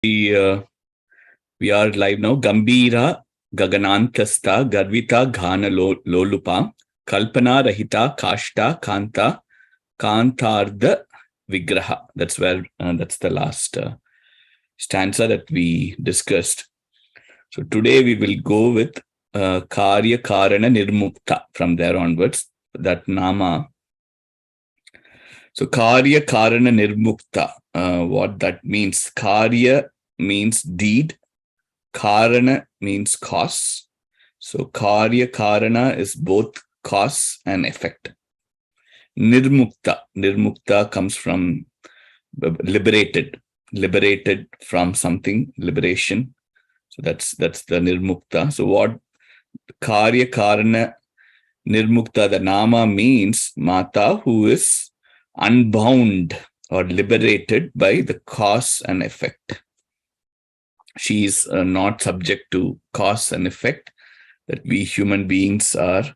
We are live now. Gambira Gaganantasta Garvita Ghana Lolupa Kalpana Rahita Kashta Kanta Kantardha Vigraha. That's the last stanza that we discussed. So today we will go with Karya Karana Nirmukta from there onwards. That Nama. So Karya Karana Nirmukta. What that means? Karya means deed. Karana means cause. So Karya Karana is both cause and effect. Nirmukta comes from liberated from something, liberation. So that's the Nirmukta. So what Karya Karana Nirmukta, the Nama means Mata who is unbound or liberated by the cause and effect. She is not subject to cause and effect, that we human beings are.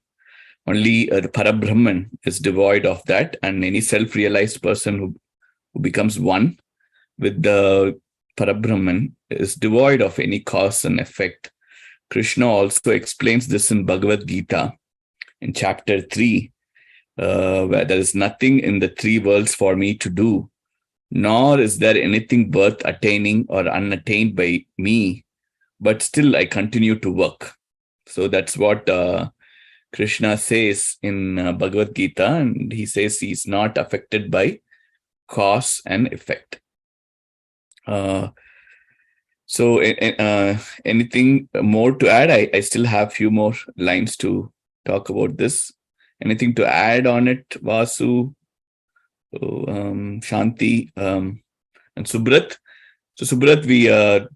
Only the Parabrahman is devoid of that, and any self-realized person who becomes one with the Parabrahman is devoid of any cause and effect. Krishna also explains this in Bhagavad Gita in chapter 3, where there is nothing in the three worlds for me to do, nor is there anything worth attaining or unattained by me, but still I continue to work. So that's what Krishna says in Bhagavad Gita, and he says he's not affected by cause and effect. So anything more to add? I still have a few more lines to talk about this. Anything to add on it, Vasu? Shanti and Subrat. So Subrat, we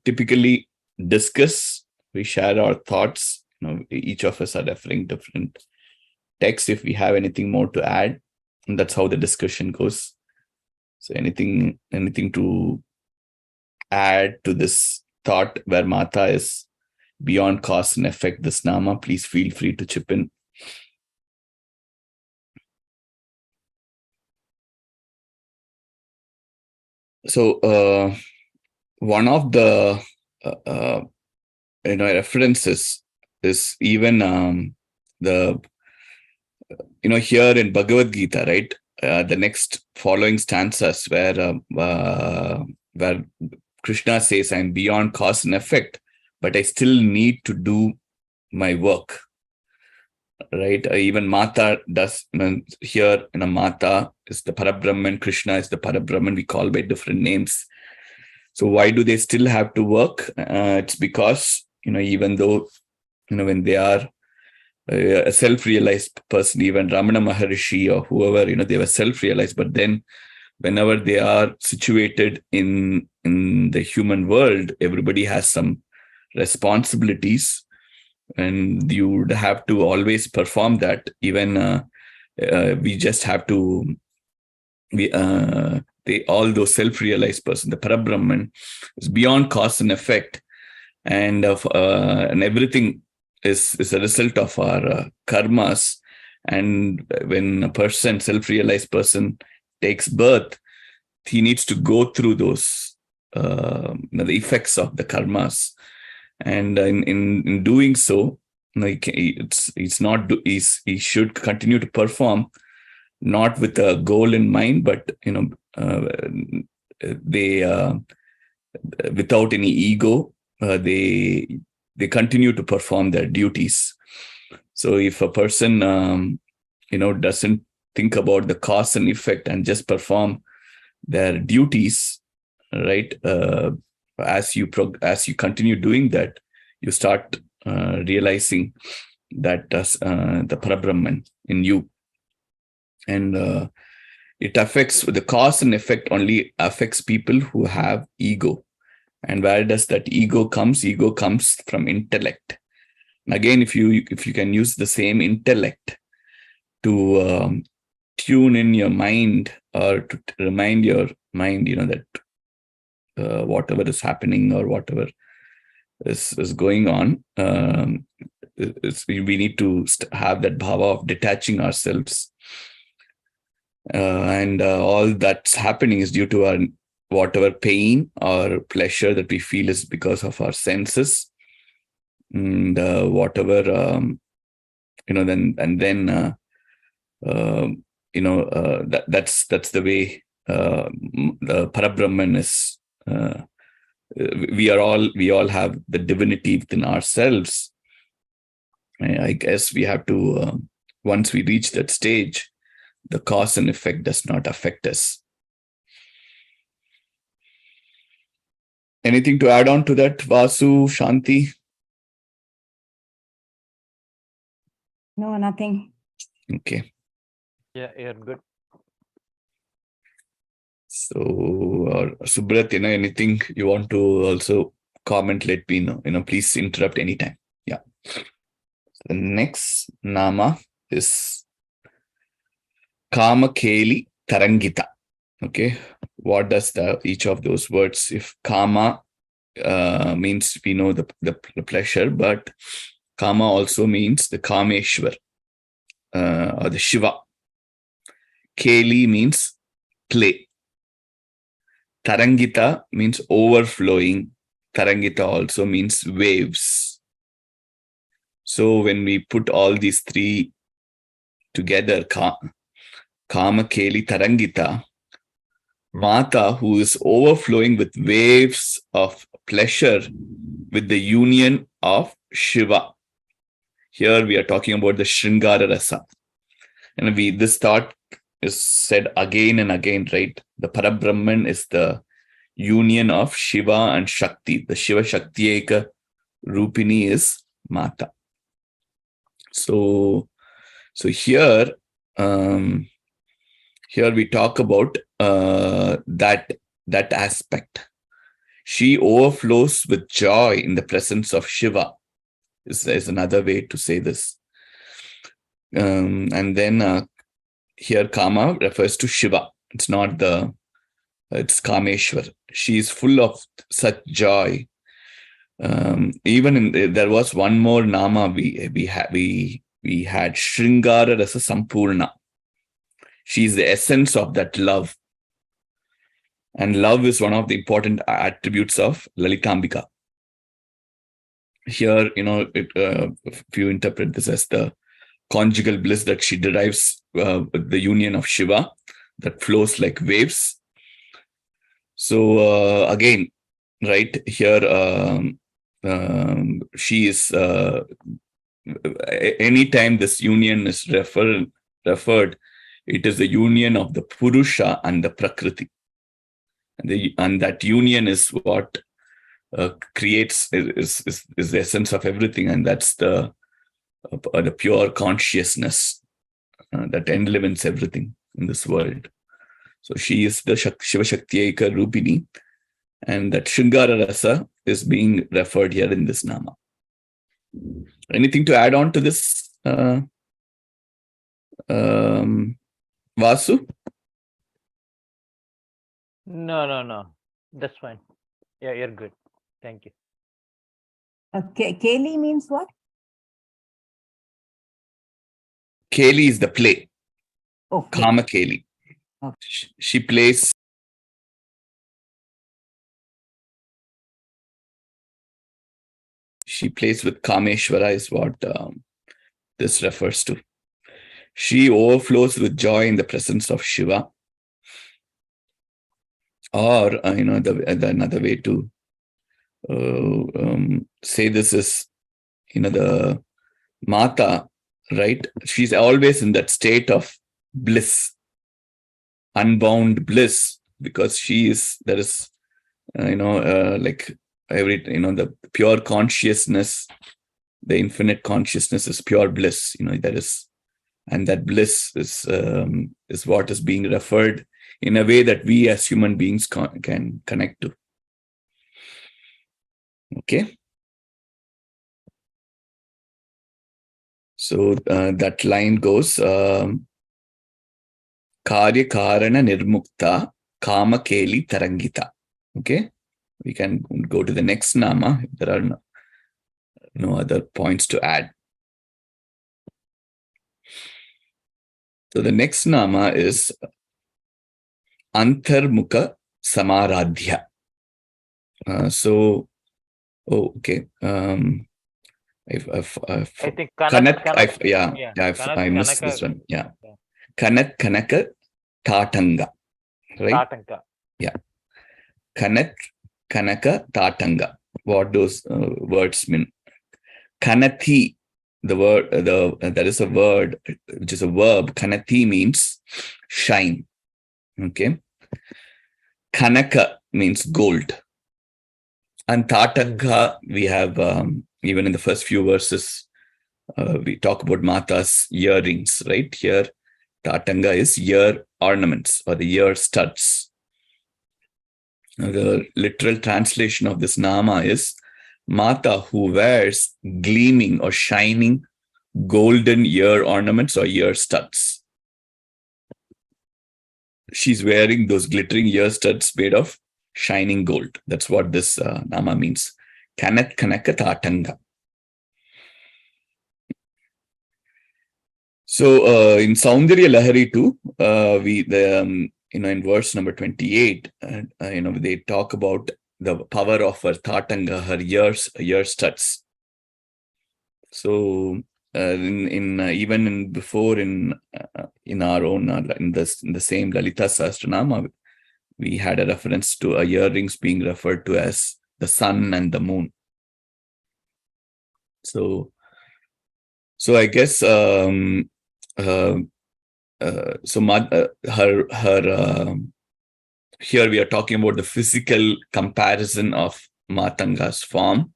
typically discuss, we share our thoughts. Each of us are referring different texts. If we have anything more to add, and that's how the discussion goes. So anything to add to this thought where Mata is beyond cause and effect, this Nama, please feel free to chip in. So one of the references is even the here in Bhagavad Gita, right? The next following stanzas where Krishna says, "I'm beyond cause and effect, but I still need to do my work." Right? Even Mata does here. Mata is the Parabrahman, Krishna is the Parabrahman. We call by different names. So why do they still have to work? It's because even though when they are a self-realized person, even Ramana Maharishi or whoever, they were self-realized, but then whenever they are situated in the human world, everybody has some responsibilities, and you would have to always perform that. Even we just have to all those self-realized person, the Parabrahman, is beyond cause and effect, and everything is a result of our karmas. And when a person, self-realized person, takes birth, he needs to go through those the effects of the karmas, and in doing so, he should continue to perform, not with a goal in mind, but they without any ego, they continue to perform their duties. So if a person doesn't think about the cause and effect and just perform their duties, right? As you continue doing that, you start realizing that the Parabrahman in you, and it affects the cause and effect only affects people who have ego. And where does that ego comes? Ego comes from intellect. And again, if you can use the same intellect to tune in your mind, or to remind your mind, that whatever is happening or whatever is going on, we need to have that bhava of detaching ourselves, and all that's happening is due to our whatever pain or pleasure that we feel is because of our senses, and whatever that's the way the Parabrahman is. We all have the divinity within ourselves. I guess we have to, once we reach that stage, the cause and effect does not affect us. Anything to add on to that, Vasu, Shanti? No, nothing. Okay. Yeah, you're good. So, Subrat, anything you want to also comment, let me know. Please interrupt anytime. Yeah. The next nama is Kama Keli Tarangita. Okay. What does each of those words? If Kama means we know the pleasure, but Kama also means the Kameshwar or the Shiva. Keli means play. Tarangita means overflowing. Tarangita also means waves. So when we put all these three together, Kama, Keli, Tarangita, Mata, who is overflowing with waves of pleasure with the union of Shiva. Here we are talking about the Shringara Rasa. And this thought is said again and again, right? The Parabrahman is the union of Shiva and Shakti. The Shiva Shakti Eka Rupini is Mata. So here we talk about that aspect. She overflows with joy in the presence of Shiva. Is another way to say this. And then here Kama refers to Shiva. It's Kameshwar. She is full of such joy. Even there was one more nama we had Shringara Rasa Sampurna. She is the essence of that love. And love is one of the important attributes of Lalitambika. Here, if you interpret this as the conjugal bliss that she derives with the union of Shiva that flows like waves. So again, right here, she is anytime this union is referred, it is the union of the Purusha and the Prakriti. And that union is what creates, is the essence of everything. And that's the pure consciousness that enlivens everything in this world. So she is the Shiva Shakti Eka Rupini. And that Shringara Rasa is being referred here in this nama. Anything to add on to this, Vasu? No. That's fine. Yeah, you're good. Thank you. Keli means what? Keli is the play. Okay. Kama Keli. Okay. She plays. She plays with Kameshwara is what this refers to. She overflows with joy in the presence of Shiva. Or, another way to say this is, the Mata, right? She's always in that state of bliss, unbound bliss, because there is, like every, the pure consciousness, the infinite consciousness is pure bliss, there is, and that bliss is what is being referred in a way that we as human beings can connect to. Okay. So that line goes, Karya Karana Nirmukta Kama Keli Tarangita. Okay. We can go to the next nama. There are no other points to add. So the next nama is Antarmukha Samaradhya. Okay. I think Kanat, Kanak, I missed this one. Yeah. Kanat Kanaka Tatanga. Right? Tatanka. Yeah. Kanat Kanaka Tatanga. What those words mean? Kanati, the word, that is a word, which is a verb. Kanati means shine. Okay. Kanaka means gold. And Tatanga, we have, even in the first few verses, we talk about Mata's earrings, right? Here, Tatanga is ear ornaments or the ear studs. The literal translation of this nama is Mata who wears gleaming or shining golden ear ornaments or ear studs. She's wearing those glittering ear studs made of shining gold. That's what this nama means. Kanat Kanaka Tatanga. So in Saundarya Lahari too, in verse number 28, they talk about the power of her Tatanga, her ear studs. So before in our own in the same Lalitha Sahasranama, we had a reference to earrings being referred to as the sun and the moon. So I guess here we are talking about the physical comparison of Matanga's form.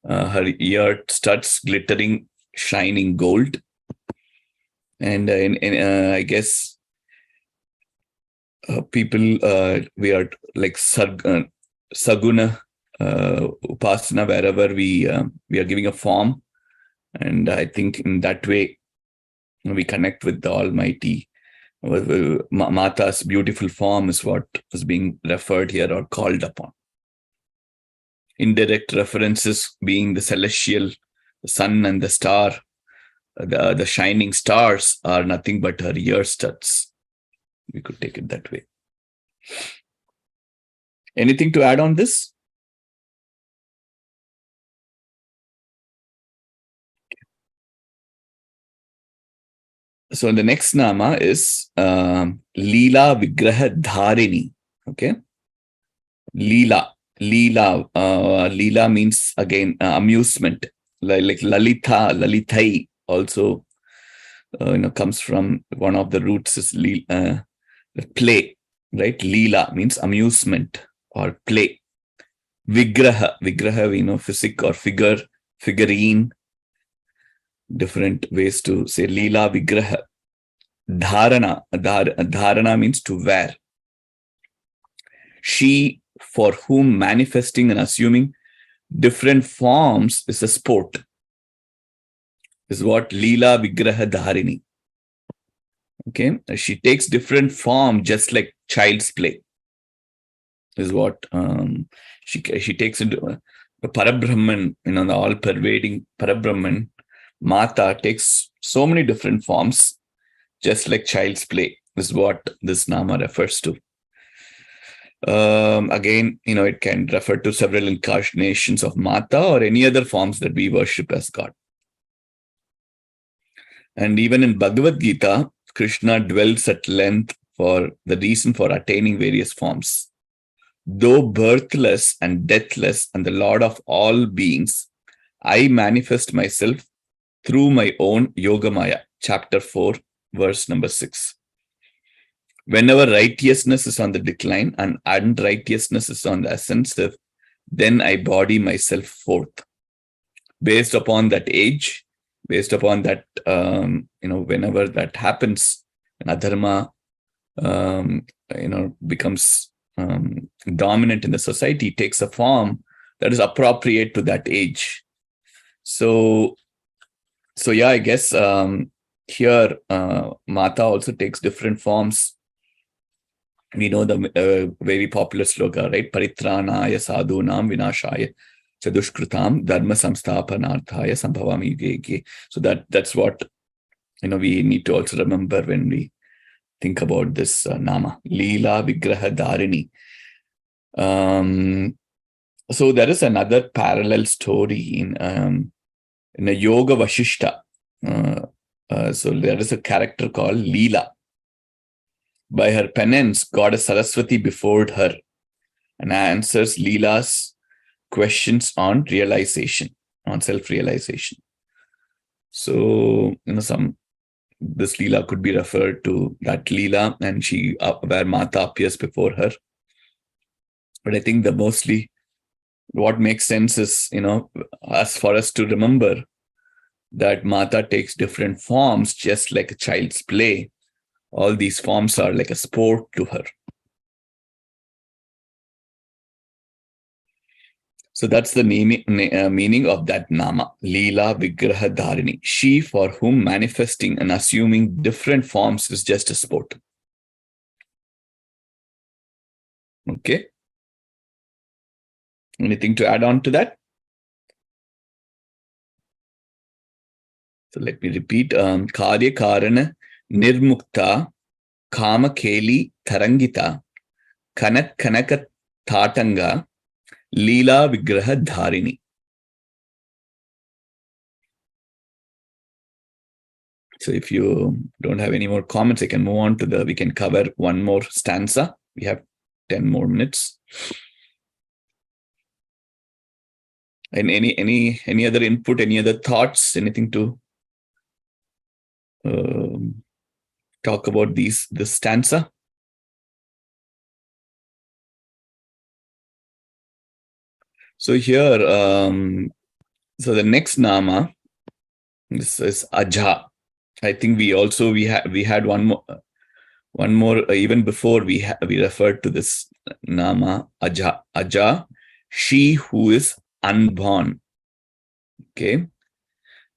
Her ear studs glittering, shining gold. And I guess people, we are like Saguna Upasana, wherever we are giving a form. And I think in that way, we connect with the Almighty. Mata's beautiful form is what is being referred here or called upon. Indirect references being the celestial, the sun and the star, the shining stars are nothing but her ear studs. We could take it that way. Anything to add on this? So the next nama is Leela Vigraha Dharini. Okay. Leela means again amusement. Like Lalitha, Lalithai also comes from one of the roots is play, right? Leela means amusement or play. Vigraha, we know physic or figurine. Different ways to say Leela Vigraha. Dharana means to wear. She for whom manifesting and assuming different forms is a sport. Is what Leela Vigraha Dharini. Okay, she takes different form just like child's play. Is what she takes into the Parabrahman, the all-pervading Parabrahman. Mata takes so many different forms, just like child's play, is what this nama refers to. Again, it can refer to several incarnations of Mata or any other forms that we worship as God. And even in Bhagavad Gita, Krishna dwells at length for the reason for attaining various forms. Though birthless and deathless and the Lord of all beings, I manifest myself through my own Yogamaya, chapter 4, verse number 6. Whenever righteousness is on the decline and unrighteousness is on the ascensive, then I body myself forth. Based upon that age, based upon that, whenever that happens, and adharma, becomes dominant in the society, takes a form that is appropriate to that age. So yeah, I guess here Mata also takes different forms. We know the very popular sloka, right? Paritranaya sadhunam vinashaya chadushkrutam dharma samsthapanarthaya sambhavami yuge. So that's what we need to also remember when we think about this nama, Leela Vigraha Dharini. So there is another parallel story in a Yoga Vashishta. So there is a character called Leela. By her penance, Goddess Saraswati befored her and answers Leela's questions on realization, on self-realization. So, this Leela could be referred to that Leela, and where Mata appears before her. But I think mostly what makes sense is, for us to remember that Mata takes different forms, just like a child's play. All these forms are like a sport to her. So that's the meaning of that nama, Leela Vigraha Dharini. She for whom manifesting and assuming different forms is just a sport. Okay. Anything to add on to that? So let me repeat. Karya Karana Nirmukta Kama Keli Tarangita Kanak Kanaka Tatanga Leela Vigraha Dharini. So if you don't have any more comments, I can move on to we can cover one more stanza. We have 10 more minutes. And any other input, any other thoughts, anything to talk about this stanza? So here, so the next nama, this is Aja. I think we had one more even before we referred to this nama Aja. Aja, she who is unborn. Okay.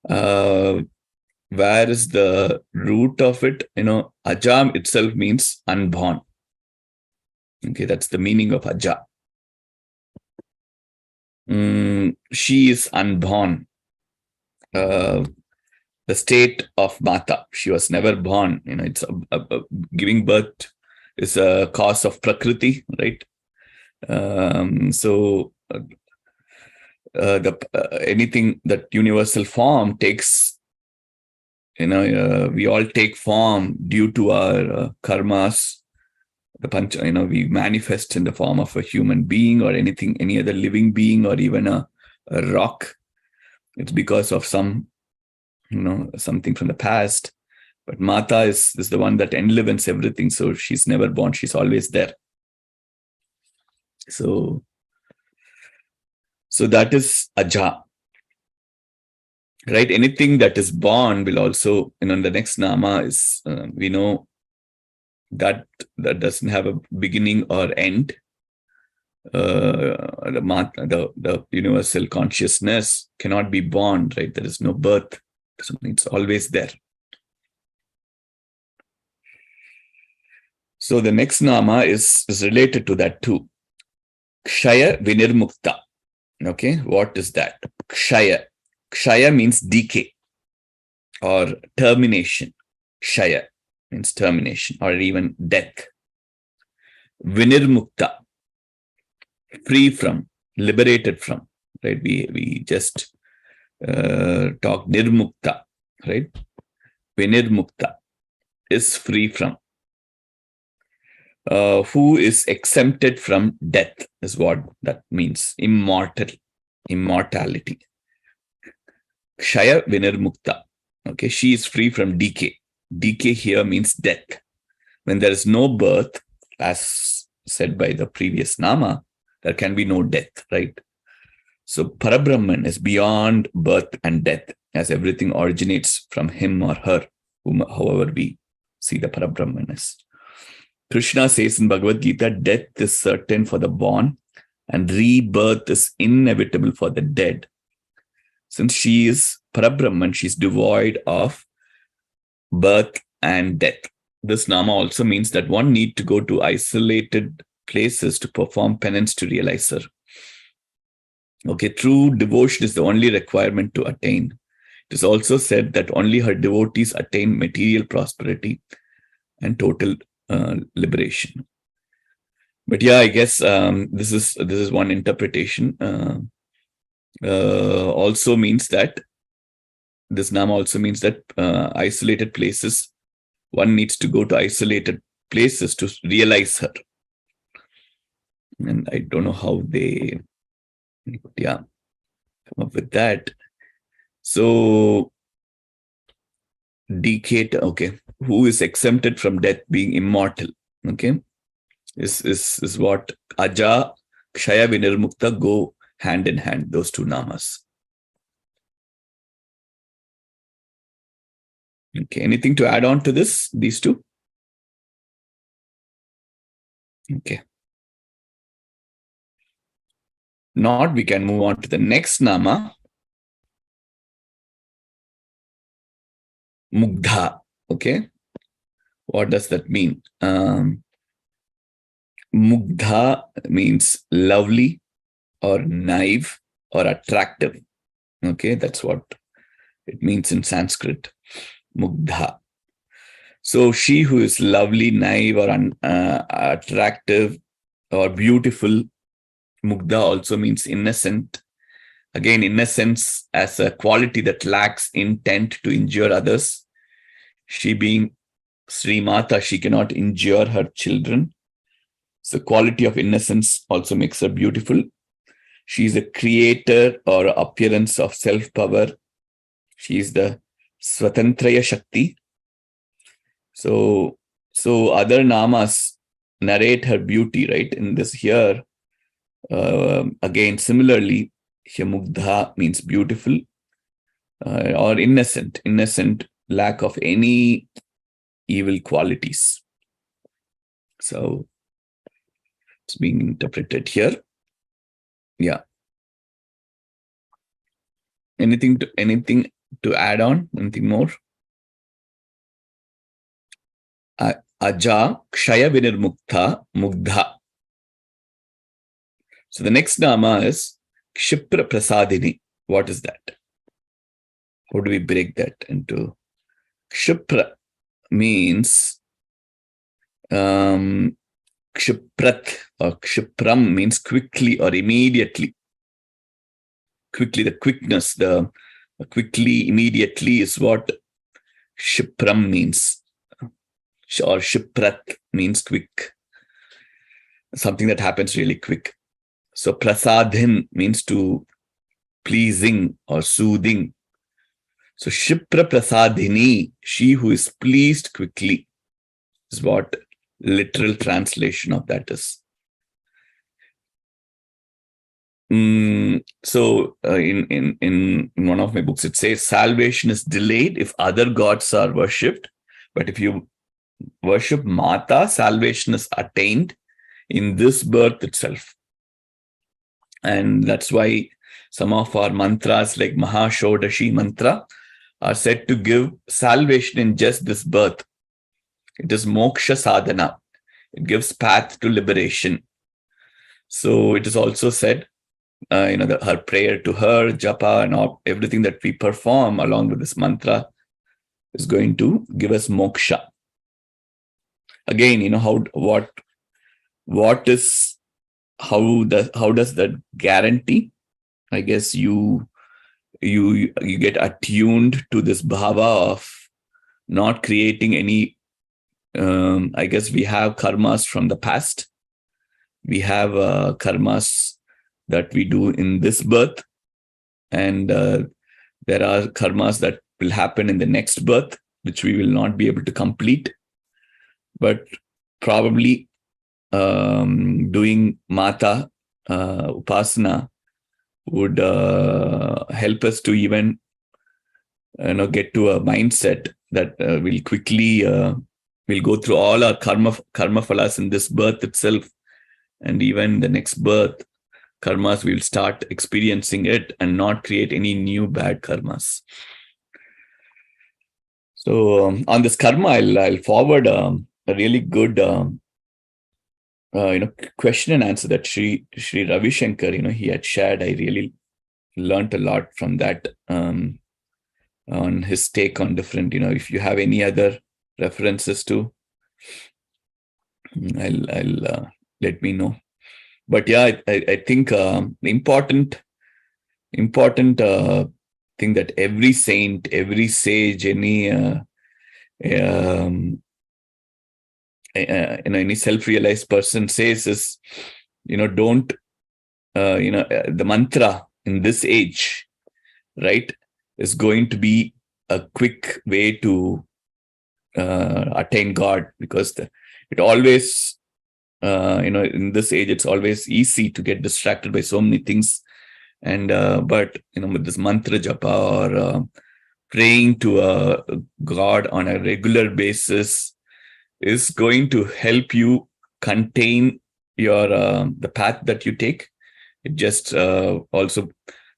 Where is the root of it? Aja itself means unborn. Okay, that's the meaning of Aja. She is unborn. The state of Mata. She was never born. It's giving birth is a cause of Prakriti, right? So anything that universal form takes, we all take form due to our karmas. The pancha, we manifest in the form of a human being or any other living being or even a rock. It's because of something from the past. But Mata is the one that enlivens everything. So she's never born. She's always there. So that is Aja. Right? Anything that is born will also, the next nama is, we know that doesn't have a beginning or end. The universal consciousness cannot be born, right? There is no birth. It's always there. So the next nama is related to that too. Kshaya Vinirmukta. Okay, what is that? Kshaya. Kshaya means decay or termination. Kshaya means termination or even death. Vinirmukta, free from, liberated from, right? We just talk Nirmukta, right? Vinirmukta is free from. Who is exempted from death is what that means. Immortality. Kshaya Vinirmukta. Okay, she is free from decay. Decay here means death. When there is no birth, as said by the previous nama, there can be no death, right? So Parabrahman is beyond birth and death, as everything originates from him or her, however we see the Parabrahman as. Krishna says in Bhagavad Gita, death is certain for the born and rebirth is inevitable for the dead. Since she is Parabrahman, she is devoid of birth and death. This nama also means that one need to go to isolated places to perform penance to realize her. Okay, true devotion is the only requirement to attain. It is also said that only her devotees attain material prosperity and total liberation. But yeah, I guess this is one interpretation. Also means that this nama also means that isolated places, one needs to go to isolated places to realize her. And I don't know how they, come up with that. So, decade, okay, who is exempted from death, being immortal, okay, is what Aja, Kshaya, Vinirmukta go hand in hand, those two namas. Okay, anything to add on to this, these two? Okay. Not, we can move on to the next nama, Mugdha. Okay. What does that mean? Mugdha means lovely or naive or attractive. Okay, that's what it means in Sanskrit. Mugdha. So she who is lovely, naive, or attractive or beautiful. Mugdha also means innocent. Again, innocence as a quality that lacks intent to injure others. She being Sri Mata, she cannot injure her children. So quality of innocence also makes her beautiful. She is a creator or appearance of self-power. She is the Swatantraya Shakti. So other namas narrate her beauty, right? In this here, again, similarly, Mugdha means beautiful or innocent, lack of any evil qualities. So it's being interpreted here. Yeah. Anything to add on? Anything more? Aja, Kshaya, Vinirmukta, Mugdha. So the next nama is Kshipra Prasadini. What is that? How do we break that into? Kshipra means Kshiprat or Kshipram means quickly or immediately. Quickly, the quickness, the quickly, immediately is what Kshipram means. Or Kshiprat means quick. Something that happens really quick. So prasadhin means to pleasing or soothing. So Kshipra Prasadhini, she who is pleased quickly, is what literal translation of that is. So in one of my books, it says salvation is delayed if other gods are worshipped, but if you worship Mata, salvation is attained in this birth itself. And that's why some of our mantras like Mahashodashi mantra are said to give salvation in just this birth. It is moksha sadhana. It gives path to liberation. So it is also said, her prayer to her, japa, and everything that we perform along with this mantra is going to give us moksha. Again, how does that guarantee? I guess you get attuned to this bhava of not creating any. I guess we have karmas from the past. We have karmas that we do in this birth, and there are karmas that will happen in the next birth, which we will not be able to complete. But probably doing Mata Upasana would help us to even get to a mindset that will quickly we'll go through all our karma phalas in this birth itself, and even the next birth karmas we'll start experiencing it and not create any new bad karmas. So on this karma, I'll forward a really good question and answer that Sri Ravi Shankar he had shared. I really learned a lot from that on his take on different. If you have any other references to I'll let me know. But yeah, I think the important thing that every saint, every sage, um, any self-realized person says is, don't, the mantra in this age, right, is going to be a quick way to attain God, because it always, in this age, it's always easy to get distracted by so many things. And but with this mantra japa, or praying to a God on a regular basis, is going to help you contain your the path that you take. It just also,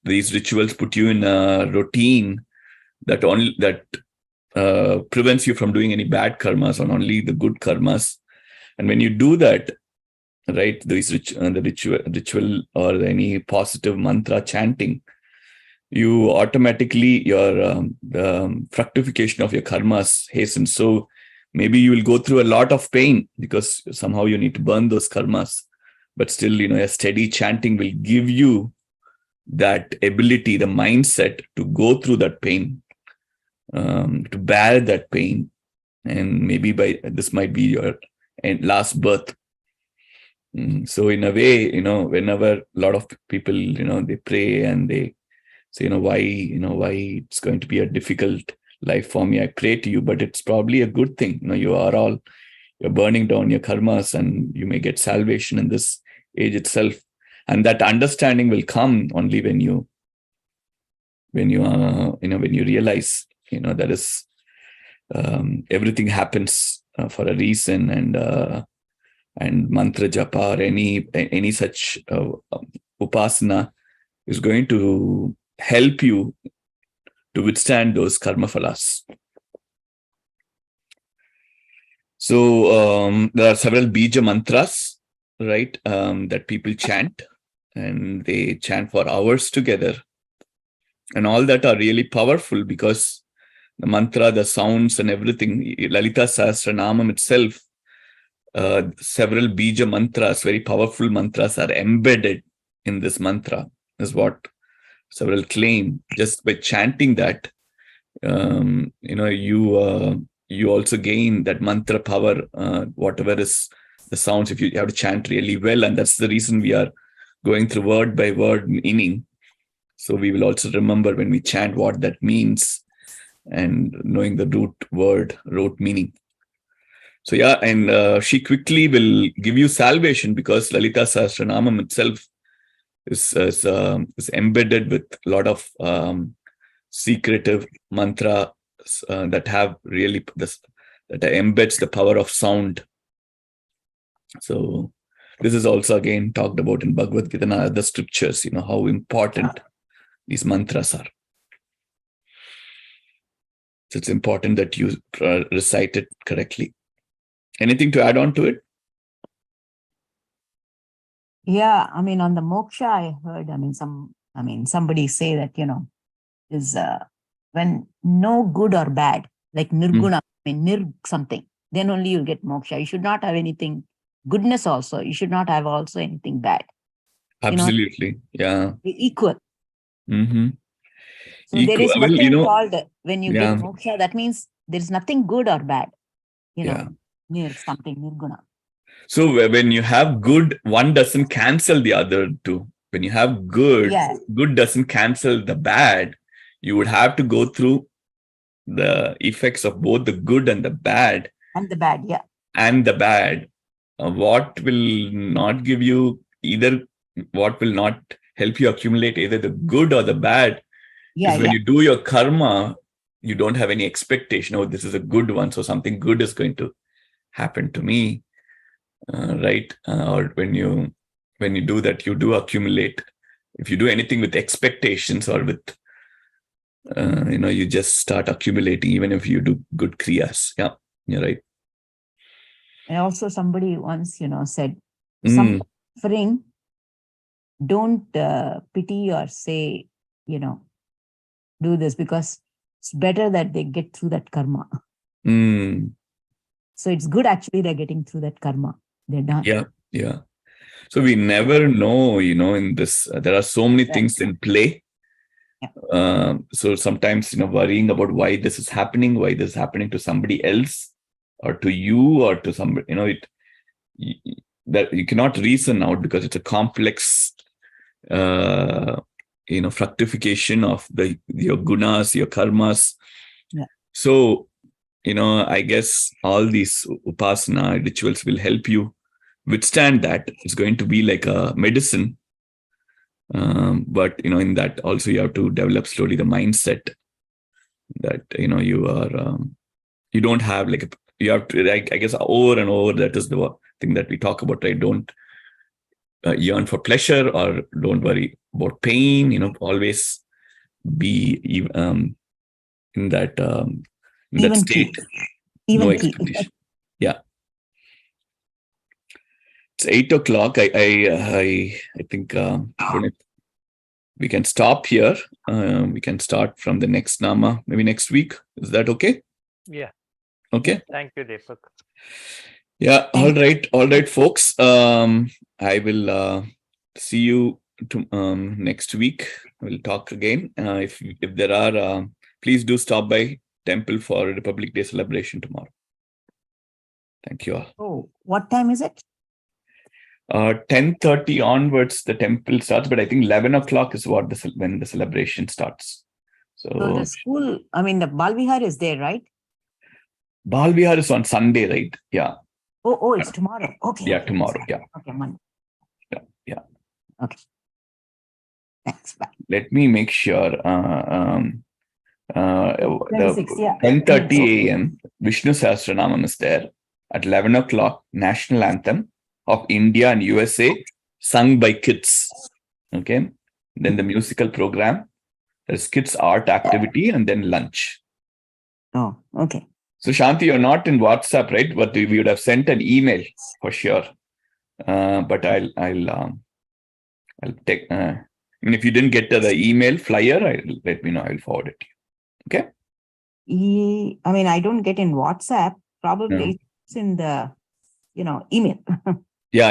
these rituals put you in a routine that prevents you from doing any bad karmas, or only the good karmas. And when you do that, right, the ritual or any positive mantra chanting, you automatically, the fructification of your karmas hastens. So maybe you will go through a lot of pain because somehow you need to burn those karmas, but still, a steady chanting will give you that ability, the mindset to go through that pain, to bear that pain. And maybe this might be your last birth. So in a way, whenever a lot of people, they pray and they say, why it's going to be a difficult life for me, I pray to you, but it's probably a good thing. You're burning down your karmas, and you may get salvation in this age itself. And that understanding will come only when you realize, that is, everything happens for a reason. And mantra japa, or any such upasana is going to help you to withstand those karma phalas. So there are several bija mantras, right, that people chant, and they chant for hours together. And all that are really powerful, because the mantra, the sounds and everything, Lalitha Sahasranama itself, several bija mantras, very powerful mantras, are embedded in this mantra, is what several claim. Just by chanting that, you also gain that mantra power, whatever is the sounds, if you have to chant really well. And that's the reason we are going through word by word meaning. So we will also remember when we chant what that means, and knowing the root meaning. So yeah, and she quickly will give you salvation, because Lalitha Sahasranamam itself is embedded with a lot of secretive mantra that have really that embeds the power of sound. So this is also again talked about in Bhagavad Gita and other scriptures, how important these mantras are. So it's important that you recite it correctly. Anything to add on to it? Yeah, on the moksha, I heard, somebody say that, is when no good or bad, like nirguna, nir something, then only you'll get moksha. You should not have anything goodness also. You should not have also anything bad. Absolutely. Yeah. Equal. Mm-hmm. So there is nothing called, when you get moksha, that means there is nothing good or bad. Nir something, nirguna. So when you have good, one doesn't cancel the other two. When you have good, good doesn't cancel the bad. You would have to go through the effects of both the good and the bad. And the bad, yeah. And the bad. What will not give you what will not help you accumulate either the good or the bad is when you do your karma, you don't have any expectation, oh, this is a good one, so something good is going to happen to me. Right? Or when you do that, you do accumulate. If you do anything with expectations or with, you just start accumulating, even if you do good kriyas. Yeah, you're right. And also somebody once, said, some suffering, don't pity or say, do this, because it's better that they get through that karma. So it's good actually they're getting through that karma. They're done. Yeah. So we never know, in this, there are so many things in play. So sometimes, worrying about why this is happening to somebody else or to you or to somebody, that you cannot reason out because it's a complex, fructification of your gunas, your karmas. Yeah. So, I guess all these upasana rituals will help you withstand that. It's going to be like a medicine. But, in that also you have to develop slowly the mindset that, you are, you don't have you have to, I guess, over and over, that is the thing that we talk about, right? Don't yearn for pleasure or don't worry about pain, Even always be in that state. No expectation. Yeah. It's 8:00. I think we can stop here. We can start from the next nama, maybe next week. Is that okay? Yeah. Okay. Thank you, Deepak. Yeah. All right, folks. I will see you next week. We'll talk again. If there are, please do stop by temple for Republic Day celebration tomorrow. Thank you all. Oh, what time is it? 10:30 onwards, the temple starts, but I think 11 o'clock is when the celebration starts. So the school, the Balvihar is there, right? Balvihar is on Sunday, right? Yeah. Oh, it's tomorrow. Okay. Yeah, tomorrow. Yeah. Okay, Monday. Yeah. Okay. Thanks. Bye. Let me make sure. 26, yeah. 10:30 a.m. Vishnu Sahasranama is there. At 11 o'clock, national anthem of India and USA sung by kids. Okay. Then the musical program. There's kids art activity and then lunch. Oh, okay. So Shanti, you're not in WhatsApp, right? But we would have sent an email for sure. But I'll take. If you didn't get the email flyer, let me know. I'll forward it to you. Okay. I don't get in WhatsApp. Probably it's in the, email. Yeah.